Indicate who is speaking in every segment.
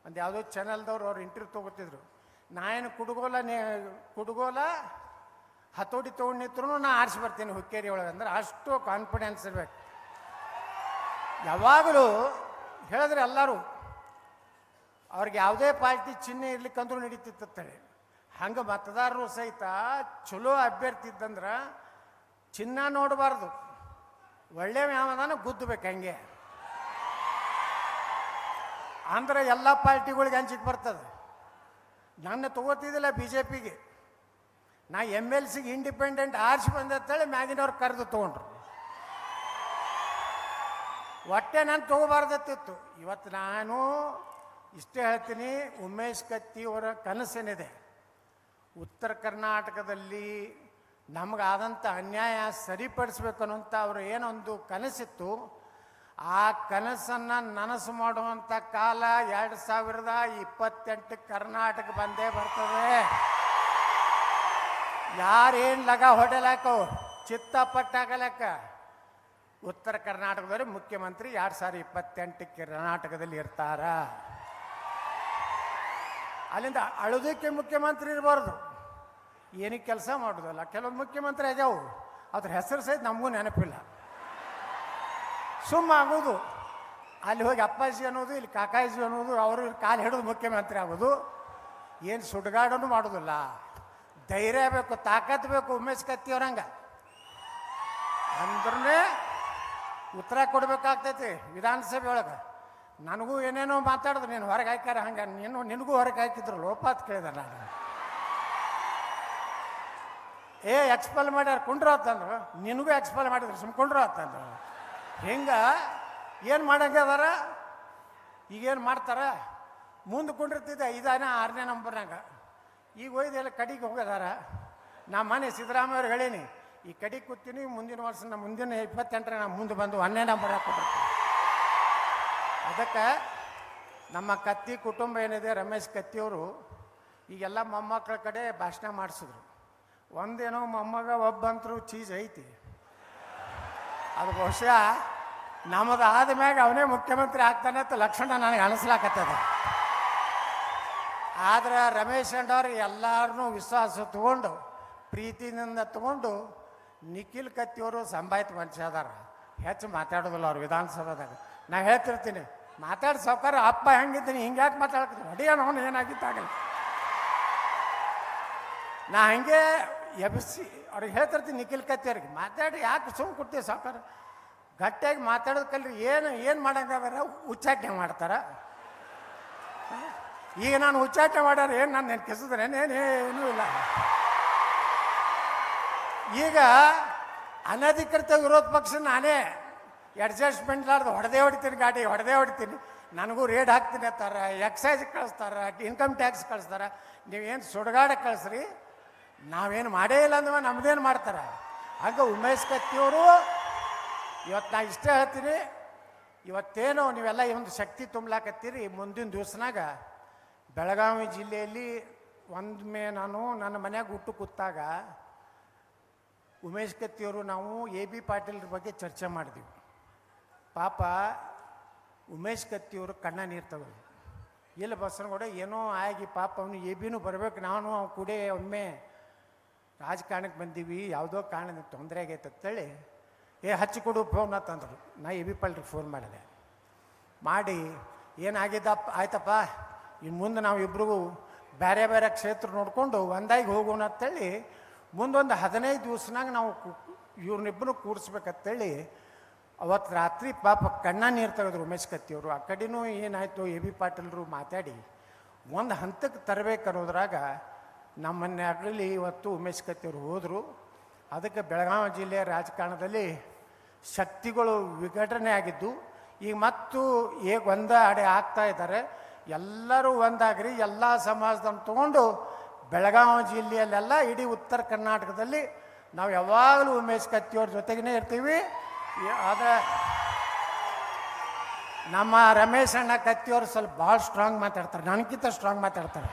Speaker 1: ಒಂದು ಯಾವುದೋ ಚಾನಲ್ದವ್ರು ಅವ್ರು ಇಂಟರ್ವ್ಯೂ ತೊಗೋತಿದ್ರು. ನಾ ಏನು ಕುಡುಗೋಲ ಹತೋಟಿ ತೊಗೊಂಡು ನಿಂತ್ರು ನಾ ಆರಿಸಿ ಬರ್ತೀನಿ ಹುಕ್ಕೇರಿ ಒಳಗೆ ಅಂದ್ರೆ ಅಷ್ಟು ಕಾನ್ಫಿಡೆನ್ಸ್ ಇರ್ಬೇಕು. ಯಾವಾಗಲೂ ಹೇಳಿದ್ರೆ ಎಲ್ಲರೂ ಅವ್ರಿಗೆ ಯಾವುದೇ ಪಾರ್ಟಿ ಚಿಹ್ನೆ ಇರ್ಲಿಕ್ಕಂದ್ರೂ ನಡೀತಿತ್ತಂತೇಳಿ. ಹಂಗೆ ಮತದಾರರು ಸಹಿತ ಚಲೋ ಅಭ್ಯರ್ಥಿ ಇದ್ದಂದ್ರೆ ಚಿನ್ನ ನೋಡಬಾರ್ದು, ಒಳ್ಳೆ ಯಾವದಾನ ಗುದ್ದಬೇಕು. ಹಂಗೆ ಅಂದ್ರೆ ಎಲ್ಲ ಪಾರ್ಟಿಗಳಿಗೆ ಹಂಚಿಕೆ ಬರ್ತದೆ. ನನ್ನ ತೊಗೋತಿದ್ದಿಲ್ಲ ಬಿ ಜೆ ಪಿಗೆ, ನಾ MLC ಇಂಡಿಪೆಂಡೆಂಟ್ ಆರಿಸಿ ಬಂದೆ ಅಂತೇಳಿ ಮ್ಯಾಗಿನವ್ರು ಕರೆದು ತೊಗೊಂಡ್ರು. ಒಟ್ಟೆ ನಾನು ತೊಗೋಬಾರ್ದತ್ತಿತ್ತು. ಇವತ್ತು ನಾನು ಇಷ್ಟೇ ಹೇಳ್ತೀನಿ, ಉಮೇಶ್ ಕತ್ತಿ ಅವರ ಕನಸೇನಿದೆ, ಉತ್ತರ ಕರ್ನಾಟಕದಲ್ಲಿ ನಮಗಾದಂಥ ಅನ್ಯಾಯ ಸರಿಪಡಿಸ್ಬೇಕು ಅನ್ನೋಂಥ ಅವರು ಏನೊಂದು ಕನಸಿತ್ತು, ಆ ಕನಸನ್ನು ನನಸು ಮಾಡುವಂಥ ಕಾಲ 2028 ಕರ್ನಾಟಕ ಬಂದೇ ಬರ್ತದೆ. ಯಾರೇನು ಲಗ ಹೊಡೆಲಾಕೋ ಚಿತ್ತ ಪಟ್ಟಾಗಲಕ್ಕ ಉತ್ತರ ಕರ್ನಾಟಕದವ್ರು ಮುಖ್ಯಮಂತ್ರಿ 2028 ಕರ್ನಾಟಕದಲ್ಲಿ ಇರ್ತಾರ. ಅಲ್ಲಿಂದ ಅಳೋದಕ್ಕೆ ಮುಖ್ಯಮಂತ್ರಿ ಇರಬಾರ್ದು, ಏನಕ್ಕೆ ಕೆಲಸ ಮಾಡೋದಲ್ಲ. ಕೆಲವೊಂದು ಮುಖ್ಯಮಂತ್ರಿ ಆಗ್ಯಾವು, ಅದ್ರ ಹೆಸರು ಸಹಿತ ನಮಗೂ ನೆನಪಿಲ್ಲ. ಸುಮ್ಮ ಆಗೋದು, ಅಲ್ಲಿ ಹೋಗಿ ಅಪ್ಪಾಜಿ ಅನ್ನೋದು, ಇಲ್ಲಿ ಕಾಕಾಜಿ ಅನ್ನೋದು, ಅವರು ಕಾಲು ಹಿಡಿದು ಮುಖ್ಯಮಂತ್ರಿ ಆಗೋದು. ಏನು ಸುಡುಗಾಡೋನು ಮಾಡೋದಿಲ್ಲ. ಧೈರ್ಯ ಬೇಕು, ತಾಕತ್ತು ಬೇಕು. ಉಮೇಶ್ ಕತ್ತಿಯವ್ರಂಗೆ ಅಂದ್ರೆ ಉತ್ತರ ಕೊಡ್ಬೇಕಾಗ್ತೈತಿ ವಿಧಾನಸಭೆ ಒಳಗೆ. ನನಗೂ ಏನೇನೋ ಮಾತಾಡಿದ್ರು, ನೀನು ಹೊರಗೆ ಹಾಕ್ಯಾರ ಹಂಗೆ, ನಿನಗೂ ಹೊರಗೆ ಹಾಕಿದ್ರು ಲೋಪಾತ್ ಕೇಳಿದೆ ನಾನು. ಎಕ್ಸ್ಪೆಲ್ ಮಾಡ್ಯಾರ ಕುಂಡ್ರು ಅಂತಂದ್ರು, ನಿನಗೂ ಎಕ್ಸ್ಪೆಲ್ ಮಾಡಿದ್ರು ಸುಮ್ಕೊಂಡ್ರು ಅಂತಂದ್ರು. ಹಿಂಗೆ ಏನು ಮಾಡಂಗೆ ಅದಾರ, ಈಗೇನು ಮಾಡ್ತಾರ. ಮುಂದೆ ಕುಂಡಿರ್ತಿದ್ದೆ 5ನೇ 6ನೇ ನಂಬರ್ನಾಗ, ಈಗ ಒಯ್ದೆಲ್ಲ ಕಡೆಗೆ ಹೋಗೋದಾರ. ನಾ ಮನೆ ಸಿದ್ದರಾಮಯ್ಯವ್ರು ಹೇಳೀನಿ, ಈ ಕಡೆಗೆ ಕೂತೀನಿ, ಮುಂದಿನ ವರ್ಷ ನಮ್ಮ ಮುಂದಿನ 28ರ ನಾನು ಮುಂದೆ ಬಂದು 1ನೇ ನಂಬರ್ ಹಾಕ್ಕೊಡ್ತೀನಿ. ಅದಕ್ಕೆ ನಮ್ಮ ಕತ್ತಿ ಕುಟುಂಬ ಏನಿದೆ, ರಮೇಶ್ ಕತ್ತಿಯವರು ಈಗೆಲ್ಲ ಮೊಮ್ಮಕ್ಕಳ ಕಡೆ ಭಾಷಣ ಮಾಡಿಸಿದ್ರು. ಒಂದೇನೋ ಮೊಮ್ಮಗ ಒಬ್ಬಂತರೂ ಚೀಸ್ ಐತಿ, ಅದು ಬಹುಶಃ ನಮ್ಮದು ಆದಮ್ಯಾಗ ಅವನೇ ಮುಖ್ಯಮಂತ್ರಿ ಆಗ್ತಾನೆ ಅಂತ ಲಕ್ಷಣ ನನಗೆ ಅನಿಸ್ಲಾಕತ್ತದ. ಆದ್ರೆ ರಮೇಶ್ ಅಣ್ಣವ್ರಿಗೆ ಎಲ್ಲರನ್ನೂ ವಿಶ್ವಾಸ ತಗೊಂಡು ಪ್ರೀತಿಯಿಂದ ತಗೊಂಡು ನಿಖಿಲ್ ಕತ್ತಿಯವರು ಸಂಭಾಯ್ತ ಮನುಷ್ಯ ಅದಾರ. ಹೆಚ್ಚು ಮಾತಾಡೋದಿಲ್ಲ ಅವ್ರು ವಿಧಾನಸಭಾದಾಗ. ನಾ ಹೇಳ್ತಿರ್ತೀನಿ, ಮಾತಾಡಿ ಸಾವ್ಕಾರ ಅಪ್ಪ ಹೆಂಗಿದ್ದೀನಿ ಹಿಂಗ್ಯಾಕೆ ಮಾತಾಡ್ತೀನಿ, ಹೊಡಿಯೋಣ ಅವನು ಏನಾಗಿತ್ತಾಗಲ್ಲ. ನಾ ಹಂಗೆ ಎಬ್ಬಿಸಿ ಅವ್ರಿಗೆ ಹೇಳ್ತಿರ್ತೀನಿ, ನಿಖಿಲ್ ಕತ್ತಿಯವ್ರಿಗೆ ಮಾತಾಡಿ ಯಾಕೆ ಸುಮ್ಮ ಕೊಡ್ತೀವಿ ಸಾವ್ಕಾರ, ಗಟ್ಟಿಯಾಗಿ ಮಾತಾಡೋದು ಕಲ್ರಿ. ಏನು ಮಾಡಂಗಾರ ಉಚ್ಚಾಟನೆ ಮಾಡ್ತಾರ. ಈಗ ನಾನು ಉಚ್ಚಾಟನೆ ಮಾಡ್ಯಾರ ಏನು ನಾನು ನೆನ್ಕಿಸಿದ್ರೇನೇನೂ ಇಲ್ಲ. ಈಗ ಅನಧಿಕೃತ ವಿರೋಧ ಪಕ್ಷ ನಾನೇ ಅಡ್ಜಸ್ಟ್ಮೆಂಟ್ ಲಾರ್ದು ಹೊಡೆದೇ ಹೊಡಿತೀನಿ, ಗಾಡಿ ಹೊಡೆದೇ ಹೊಡಿತೀನಿ, ನನಗೂ ರೇಡ್ ಹಾಕ್ತೀನಿ ಅಂತಾರ, ಎಕ್ಸೈಸ್ ಕಳಿಸ್ತಾರ, ಇನ್ಕಮ್ ಟ್ಯಾಕ್ಸ್ ಕಳಿಸ್ತಾರ. ನೀವೇನು ಸುಡುಗಾಡಕ್ಕೆ ಕಳಿಸ್ರಿ, ನಾವೇನು ಮಾಡೇ ಇಲ್ಲ ಅಂದ್ರೆ ನಮ್ದೇನು ಮಾಡ್ತಾರೆ. ಹಂಗೆ ಉಮೇಶ್ ಕತ್ತಿಯವರು ಇವತ್ತು ನಾ ಇಷ್ಟೇ ಹೇಳ್ತೀನಿ, ಇವತ್ತೇನು ನೀವೆಲ್ಲ ಈ ಒಂದು ಶಕ್ತಿ ತುಂಬಲಾಕತ್ತೀರಿ. ಮುಂದಿನ ದಿವಸನಾಗ ಬೆಳಗಾವಿ ಜಿಲ್ಲೆಯಲ್ಲಿ ಒಮ್ಮೆ ನಾನು ನನ್ನ ಮನ್ಯಾಗ ಹುಟ್ಟು ಕೂತಾಗ ಉಮೇಶ್ ಕತ್ತಿಯವರು ನಾವು AB ಪಾಟೀಲ್ರ ಬಗ್ಗೆ ಚರ್ಚೆ ಮಾಡಿದ್ವಿ. ಪಾಪ ಉಮೇಶ್ ಕತ್ತಿಯವರು ಕಣ್ಣ ನೀರು ತಗೋದು ಇಲ್ಲ ಬಸನಗೌಡ ಏನೋ ಆಗಿ ಪಾಪ ಅವನು ABನೂ ಬರಬೇಕು, ನಾನು ಅವ್ನು ಕೂಡ ಒಮ್ಮೆ ರಾಜಕಾರಣಕ್ಕೆ ಬಂದೀವಿ, ಯಾವುದೋ ಕಾರಣದಿಂದ ತೊಂದರೆ ಆಗೈತೆ ಅಂತೇಳಿ ಹಚ್ಚಿಕೊಡು ಫೋನ್ ಅಂತಂದರು. ನಾ AB ಪಾಟೀಲ್ರಿಗೆ ಫೋನ್ ಮಾಡಿದೆ. ಮಾಡಿ ಏನಾಗಿದ್ದಪ್ಪ ಆಯ್ತಪ್ಪ, ಇನ್ನು ಮುಂದೆ ನಾವು ಇಬ್ಬರಿಗೂ ಬೇರೆ ಬೇರೆ ಕ್ಷೇತ್ರ ನೋಡಿಕೊಂಡು ಒಂದಾಗಿ ಹೋಗೋಣ ಅಂತೇಳಿ ಮುಂದೊಂದು 15 ದಿವಸನಾಗ ನಾವು ಇವ್ರನ್ನಿಬ್ಬರು ಕೂಡಿಸ್ಬೇಕಂತೇಳಿ ಅವತ್ತು ರಾತ್ರಿ ಪಾಪ ಕಣ್ಣ ನೀರು ತೆಗೆದ್ರು ಉಮೇಶ್ ಕತ್ತಿಯವರು. ಆ ಕಡೆನೂ ಏನಾಯಿತು AB ಪಾಟೀಲ್ರು ಮಾತಾಡಿ ಒಂದು ಹಂತಕ್ಕೆ ತರಬೇಕು ಅನ್ನೋದ್ರಾಗ ನಮ್ಮನ್ಯಾಗಲಿ ಇವತ್ತು ಉಮೇಶ್ ಕತ್ತಿಯವರು ಹೋದರು. ಅದಕ್ಕೆ ಬೆಳಗಾವಿ ಜಿಲ್ಲೆಯ ರಾಜಕಾರಣದಲ್ಲಿ ಶಕ್ತಿಗಳು ವಿಘಟನೆ ಆಗಿದ್ದು ಈಗ ಮತ್ತು ಒಂದಾಡೆ ಆಗ್ತಾ ಇದ್ದಾರೆ. ಎಲ್ಲರೂ ಒಂದಾಗ್ರಿ, ಎಲ್ಲ ಸಮಾಜದನ್ನು ತೊಗೊಂಡು ಬೆಳಗಾವಿ ಜಿಲ್ಲೆಯಲ್ಲೆಲ್ಲ ಇಡೀ ಉತ್ತರ ಕರ್ನಾಟಕದಲ್ಲಿ ನಾವು ಯಾವಾಗಲೂ ಉಮೇಶ್ ಕತ್ತಿಯವ್ರ ಜೊತೆಗೇ ಇರ್ತೀವಿ. ಆದರೆ ನಮ್ಮ ರಮೇಶ್ ಅಣ್ಣ ಕತ್ತಿಯವರು ಸ್ವಲ್ಪ ಭಾಳ ಸ್ಟ್ರಾಂಗ್ ಮಾತಾಡ್ತಾರೆ, ನನಗಿಂತ ಸ್ಟ್ರಾಂಗ್ ಮಾತಾಡ್ತಾರೆ.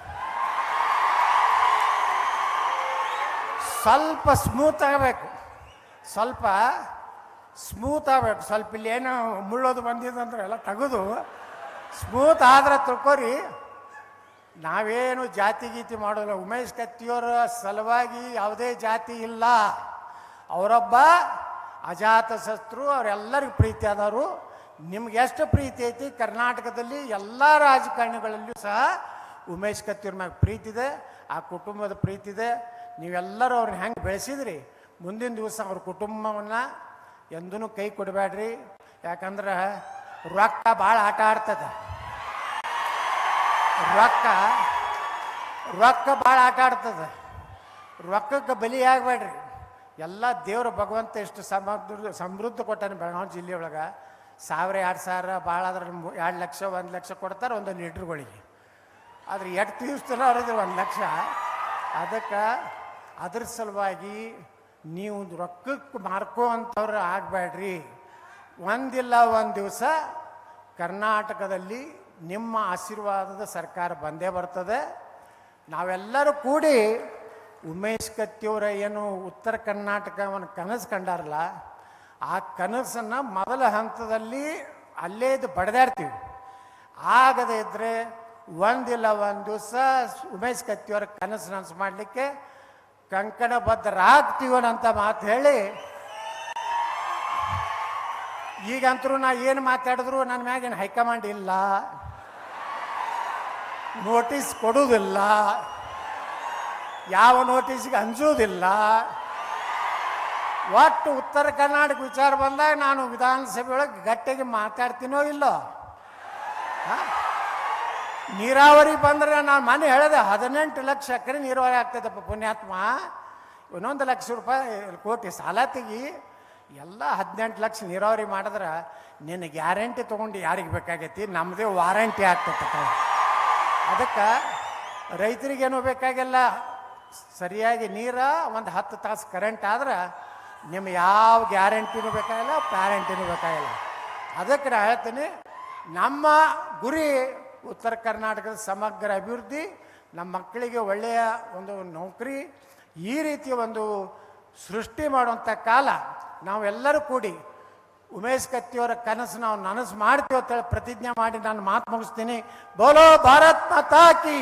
Speaker 1: ಸ್ವಲ್ಪ ಸ್ಮೂತ್ ಆಗಬೇಕು, ಸ್ವಲ್ಪ ಸ್ಮೂತ್ ಆಗಬೇಕು. ಸ್ವಲ್ಪ ಇಲ್ಲಿ ಏನೋ ಮುಳ್ಳೋದು ಬಂದಿದ್ದು ಅಂದ್ರೆ ಎಲ್ಲ ತೆಗೆದು ಸ್ಮೂತ್ ಆದ್ರೆ ತಿಳ್ಕೊರಿ. ನಾವೇನು ಜಾತಿ ಗೀತಿ ಮಾಡೋಲ್ಲ. ಉಮೇಶ್ ಕತ್ತಿಯವರ ಸಲುವಾಗಿ ಯಾವುದೇ ಜಾತಿ ಇಲ್ಲ. ಅವರೊಬ್ಬ ಅಜಾತ ಶತ್ರು, ಅವರೆಲ್ಲರಿಗೂ ಪ್ರೀತಿ ಆದವರು. ನಿಮ್ಗೆ ಎಷ್ಟು ಪ್ರೀತಿ ಐತಿ ಕರ್ನಾಟಕದಲ್ಲಿ ಎಲ್ಲ ರಾಜಕಾರಣಿಗಳಲ್ಲಿಯೂ ಸಹ ಉಮೇಶ್ ಕತ್ತಿಯವ್ರ ಮ್ಯಾಗ ಪ್ರೀತಿ ಇದೆ, ಆ ಕುಟುಂಬದ ಪ್ರೀತಿ ಇದೆ. ನೀವೆಲ್ಲರೂ ಅವ್ರನ್ನ ಹೆಂಗೆ ಬೆಳೆಸಿದ್ರಿ, ಮುಂದಿನ ದಿವಸ ಅವ್ರ ಕುಟುಂಬವನ್ನು ಎಂದೂ ಕೈ ಕೊಡಬೇಡ್ರಿ. ಯಾಕಂದ್ರೆ ರೊಕ್ಕ ಭಾಳ ಆಟ ಆಡ್ತದೆ. ರೊಕ್ಕ ಭಾಳ ಆಟ ಆಡ್ತದೆ. ರೊಕ್ಕಕ್ಕೆ ಬಲಿ ಆಗಬೇಡ್ರಿ. ಎಲ್ಲ ದೇವ್ರ ಭಗವಂತ ಎಷ್ಟು ಸಮೃದ್ಧ ಕೊಟ್ಟಾನೆ ಬೆಳಗಾವಿ ಜಿಲ್ಲೆಯೊಳಗೆ. 1000 2000 ಭಾಳ ಆದ್ರೆ 2 ಲಕ್ಷ 1 ಲಕ್ಷ ಕೊಡ್ತಾರೆ ಒಂದೊಂದು ಲೀಟ್ರುಗಳಿಗೆ. ಆದರೆ ಎಷ್ಟು ದಿವಸದಲ್ಲಿ ಅವ್ರದ್ದು 1 ಲಕ್ಷ. ಅದಕ್ಕೆ ಅದ್ರ ಸಲುವಾಗಿ ನೀವು ರೊಕ್ಕಕ್ಕೆ ಮಾರ್ಕೋ ಅಂಥವ್ರು ಆಗಬೇಡ್ರಿ. ಒಂದಿಲ್ಲ ಒಂದು ದಿವಸ ಕರ್ನಾಟಕದಲ್ಲಿ ನಿಮ್ಮ ಆಶೀರ್ವಾದದ ಸರ್ಕಾರ ಬಂದೇ ಬರ್ತದೆ. ನಾವೆಲ್ಲರೂ ಕೂಡಿ ಉಮೇಶ್ ಕತ್ತಿಯವರ ಏನು ಉತ್ತರ ಕರ್ನಾಟಕವನ್ನು ಕನಸು ಕಂಡಾರಲ್ಲ, ಆ ಕನಸನ್ನು ಮೊದಲ ಹಂತದಲ್ಲಿ ಅಲ್ಲೇ ಇದು ಬಡ್ದಾಡ್ತೀವಿ. ಆಗದೇ ಇದ್ದರೆ ಒಂದಿಲ್ಲ ಒಂದು ದಿವಸ ಉಮೇಶ್ ಕತ್ತಿಯವರ ಕನಸು ನನಸು ಮಾಡಲಿಕ್ಕೆ ಕಂಕಣಬದ್ಧರಾಗ್ತೀವನಂತ ಮಾತು ಹೇಳಿ, ಈಗಂತರೂ ನಾ ಏನು ಮಾತಾಡಿದ್ರು ನನ್ನ ಮ್ಯಾಗೇನು ಹೈಕಮಾಂಡ್ ಇಲ್ಲ, ನೋಟಿಸ್ ಕೊಡುವುದಿಲ್ಲ, ಯಾವ ನೋಟಿಸ್ಗೆ ಅಂಜುವುದಿಲ್ಲ. ಒಟ್ಟು ಉತ್ತರ ಕರ್ನಾಟಕ ವಿಚಾರ ಬಂದಾಗ ನಾನು ವಿಧಾನಸಭೆ ಒಳಗೆ ಗಟ್ಟಿಗೆ ಮಾತಾಡ್ತೀನೋ ಇಲ್ಲೋ. ನೀರಾವರಿ ಬಂದರೆ ನಾನು ಮನೆ ಹೇಳಿದೆ 18 ಲಕ್ಷ ಎಕರೆ ನೀರಾವರಿ ಆಗ್ತದಪ್ಪ ಪುಣ್ಯಾತ್ಮ. 1 ಲಕ್ಷ ರೂಪಾಯಿ ಕೋಟಿ ಸಾಲ ತೆಗಿ, ಎಲ್ಲ 18 ಲಕ್ಷ ನೀರಾವರಿ ಮಾಡಿದ್ರೆ ನಿನ್ನ ಗ್ಯಾರಂಟಿ ತೊಗೊಂಡು ಯಾರಿಗೆ ಬೇಕಾಗೈತಿ, ನಮ್ಮದೇ ವಾರಂಟಿ ಆಗ್ತೈತೆ. ಅದಕ್ಕೆ ರೈತರಿಗೇನು ಬೇಕಾಗಿಲ್ಲ, ಸರಿಯಾಗಿ ನೀರು ಒಂದು 10 ತಾಸು ಕರೆಂಟ್ ಆದ್ರೆ ನಿಮ್ಮ ಯಾವ ಗ್ಯಾರಂಟಿನೂ ಬೇಕಾಗಿಲ್ಲ, ಪ್ಯಾರಂಟಿನೂ ಬೇಕಾಗಿಲ್ಲ. ಅದಕ್ಕೆ ನಾನು ಹೇಳ್ತೀನಿ, ನಮ್ಮ ಗುರಿ ಉತ್ತರ ಕರ್ನಾಟಕದ ಸಮಗ್ರ ಅಭಿವೃದ್ಧಿ, ನಮ್ಮ ಮಕ್ಕಳಿಗೆ ಒಳ್ಳೆಯ ಒಂದು ನೌಕರಿ, ಈ ರೀತಿಯ ಒಂದು ಸೃಷ್ಟಿ ಮಾಡುವಂಥ ಕಾಲ. ನಾವೆಲ್ಲರೂ ಕೂಡಿ ಉಮೇಶ್ ಕತ್ತಿಯವರ ಕನಸು ನಾವು ನನಸು ಮಾಡ್ತೀವಿ ಅಂತೇಳಿ ಪ್ರತಿಜ್ಞೆ ಮಾಡಿ ನಾನು ಮಾತು ಮುಗಿಸ್ತೀನಿ. ಬೋಲೋ ಭಾರತ್ ಮಾತಾ ಕಿ.